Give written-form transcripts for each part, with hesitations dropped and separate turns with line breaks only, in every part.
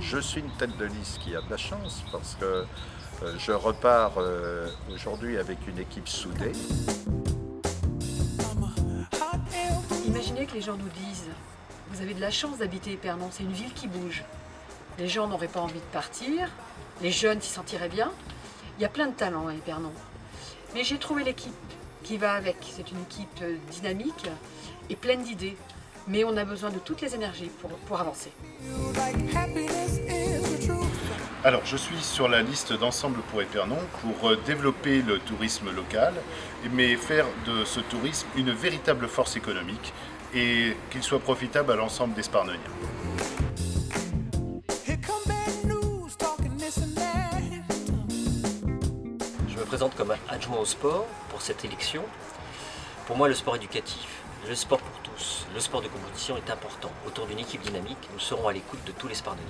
je suis une tête de liste qui a de la chance parce que je repars aujourd'hui avec une équipe soudée.
Imaginez que les gens nous disent « Vous avez de la chance d'habiter Épernon, c'est une ville qui bouge ». Les gens n'auraient pas envie de partir, les jeunes s'y sentiraient bien. Il y a plein de talents à Épernon. Mais j'ai trouvé l'équipe qui va avec. C'est une équipe dynamique et pleine d'idées. Mais on a besoin de toutes les énergies pour avancer.
Alors, je suis sur la liste d'Ensemble pour Épernon pour développer le tourisme local, mais faire de ce tourisme une véritable force économique et qu'il soit profitable à l'ensemble des Sparnoniens.
Je me présente comme adjoint au sport pour cette élection. Pour moi, le sport éducatif, le sport pour tous, le sport de compétition est important. Autour d'une équipe dynamique, nous serons à l'écoute de tous les Sparnoniens.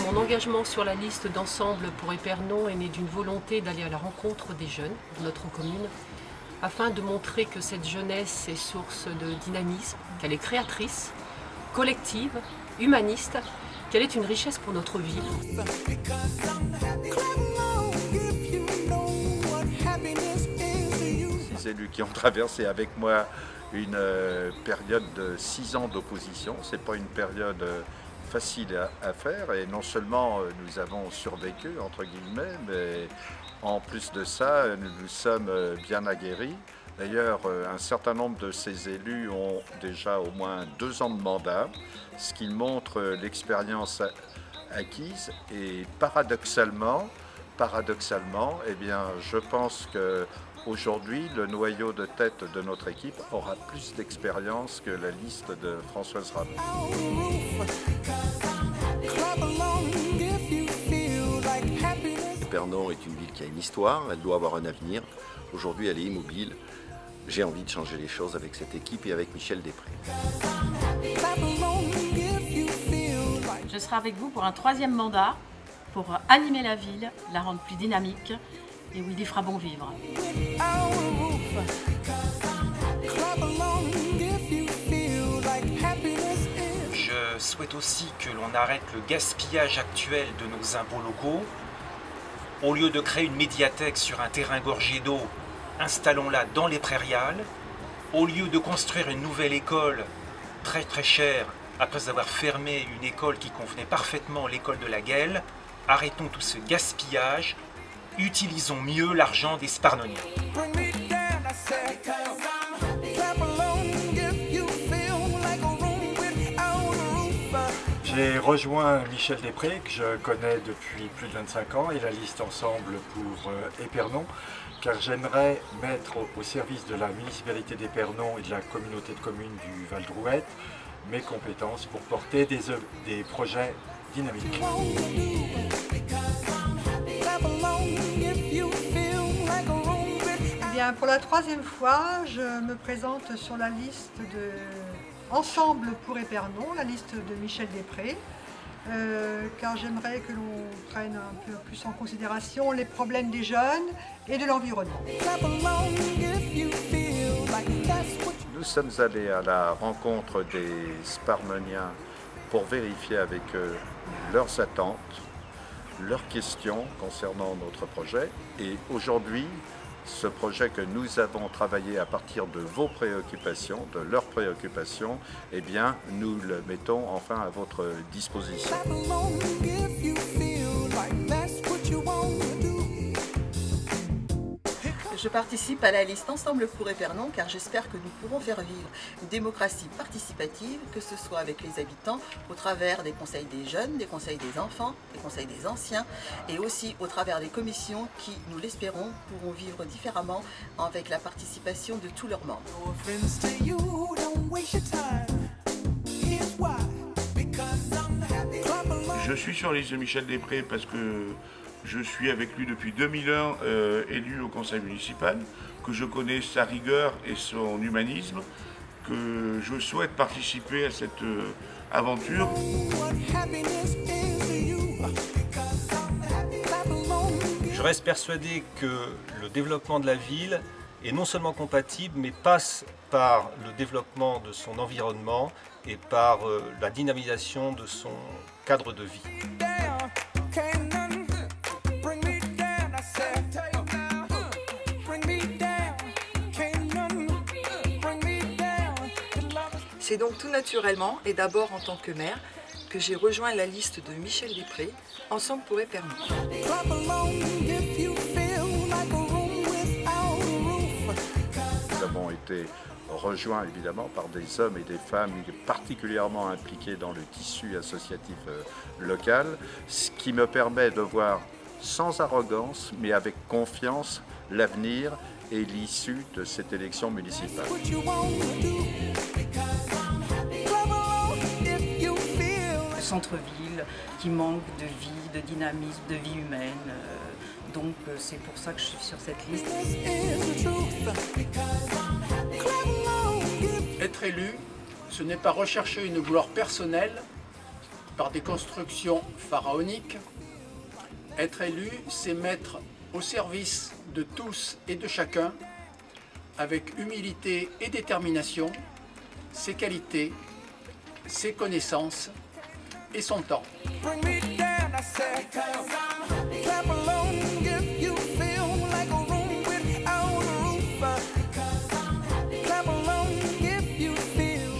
Mon engagement sur la liste d'Ensemble pour Épernon est né d'une volonté d'aller à la rencontre des jeunes de notre commune, afin de montrer que cette jeunesse est source de dynamisme, qu'elle est créatrice, collective, humaniste, qu'elle est une richesse pour notre ville.
Ces élus qui ont traversé avec moi une période de 6 ans d'opposition, c'est pas une période facile à faire et non seulement nous avons survécu entre guillemets, mais en plus de ça nous sommes bien aguerris. D'ailleurs un certain nombre de ces élus ont déjà au moins 2 ans de mandat, ce qui montre l'expérience acquise et paradoxalement, eh bien, je pense qu'aujourd'hui, le noyau de tête de notre équipe aura plus d'expérience que la liste de Françoise Rabel.
Épernon est une ville qui a une histoire, elle doit avoir un avenir. Aujourd'hui, elle est immobile. J'ai envie de changer les choses avec cette équipe et avec Michel Després.
Je serai avec vous pour un 3e mandat, pour animer la ville, la rendre plus dynamique et où il y fera bon vivre.
Je souhaite aussi que l'on arrête le gaspillage actuel de nos impôts locaux. Au lieu de créer une médiathèque sur un terrain gorgé d'eau, installons-la dans les prairiales. Au lieu de construire une nouvelle école très chère, après avoir fermé une école qui convenait parfaitement, l'école de la Guelle, arrêtons tout ce gaspillage, utilisons mieux l'argent des Sparnoniens.
J'ai rejoint Michel Després, que je connais depuis plus de 25 ans, et la liste Ensemble pour Épernon, car j'aimerais mettre au service de la municipalité d'Épernon et de la communauté de communes du Val-Drouette mes compétences pour porter des projets dynamiques.
Eh bien, pour la 3e fois, je me présente sur la liste de Ensemble pour Épernon, la liste de Michel Després, car j'aimerais que l'on prenne un peu plus en considération les problèmes des jeunes et de l'environnement.
Nous sommes allés à la rencontre des Sparnoniens pour vérifier avec eux leurs attentes, leurs questions concernant notre projet. Et aujourd'hui, ce projet que nous avons travaillé à partir de vos préoccupations, de leurs préoccupations, eh bien, nous le mettons enfin à votre disposition.
Je participe à la liste Ensemble pour Épernon car j'espère que nous pourrons faire vivre une démocratie participative, que ce soit avec les habitants, au travers des conseils des jeunes, des conseils des enfants, des conseils des anciens et aussi au travers des commissions qui, nous l'espérons, pourront vivre différemment avec la participation de tous leurs membres.
Je suis sur la liste de Michel Després parce que je suis avec lui depuis 2001 élu au conseil municipal, que je connais sa rigueur et son humanisme, que je souhaite participer à cette aventure.
Je reste persuadé que le développement de la ville est non seulement compatible, mais passe
par le développement de son environnement et par la dynamisation de son cadre de vie.
C'est donc tout naturellement, et d'abord en tant que maire, que j'ai rejoint la liste de Michel Després, Ensemble pour Épernon.
Nous avons été rejoints évidemment par des hommes et des femmes particulièrement impliqués dans le tissu associatif local, ce qui me permet de voir sans arrogance, mais avec confiance, l'avenir et l'issue de cette élection municipale.
Le centre-ville qui manque de vie, de dynamisme, de vie humaine. Donc c'est pour ça que je suis sur cette liste.
Être élu, ce n'est pas rechercher une gloire personnelle par des constructions pharaoniques. Être élu, c'est mettre au service de tous et de chacun, avec humilité et détermination, ses qualités, ses connaissances et son temps.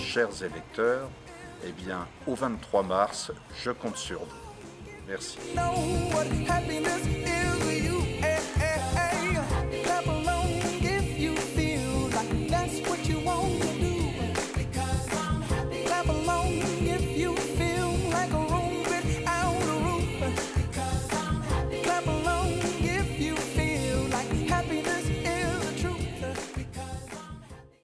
Chers électeurs, eh bien, au 23 mars, je compte sur vous. Merci.